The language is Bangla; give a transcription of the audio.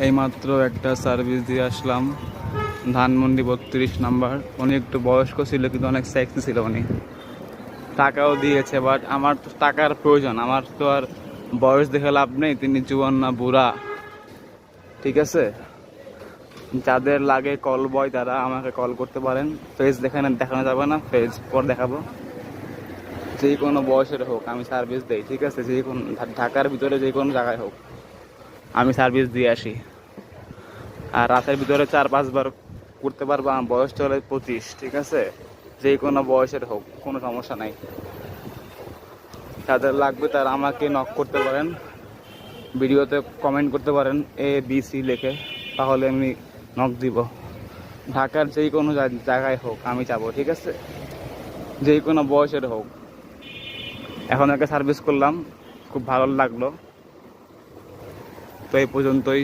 এইমাত্র একটা সার্ভিস দিয়ে আসলাম, ধানমন্ডি 32 নাম্বার। উনি একটু বয়স্ক ছিল কিন্তু অনেক সেক্সি ছিল উনি, টাকাও দিয়েছে। বাট আমার তো টাকার প্রয়োজন, আমার তো আর বয়স দেখে লাভ নেই, তিনি জুয়ান না বুড়া, ঠিক আছে? যাদের লাগে কল বয় তারা আমাকে কল করতে পারেন। ফেস দেখানো যাবে না, ফেস পর দেখাবো। যে কোনো বয়সের হোক আমি সার্ভিস দেই, ঠিক আছে? যে কোনো ঢাকার ভিতরে যে কোনো জায়গায় হোক আমি সার্ভিস দিয়ে আসি। আর রাতের ভিতরে 4-5 বার করতে পারবো। আমার বয়স চলে 25, ঠিক আছে? যে কোনো বয়সের হোক, কোনো সমস্যা নাই। যাদের লাগবে তারা আমাকে নক করতে পারেন, ভিডিওতে কমেন্ট করতে পারেন ABC লিখে, তাহলে আমি নক দিব। ঢাকার যে কোনো জায়গায় হোক আমি যাবো, ঠিক আছে? যে কোনো বয়সের হোক। এখন একটা সার্ভিস করলাম, খুব ভালো লাগলো। তো এই পর্যন্তই।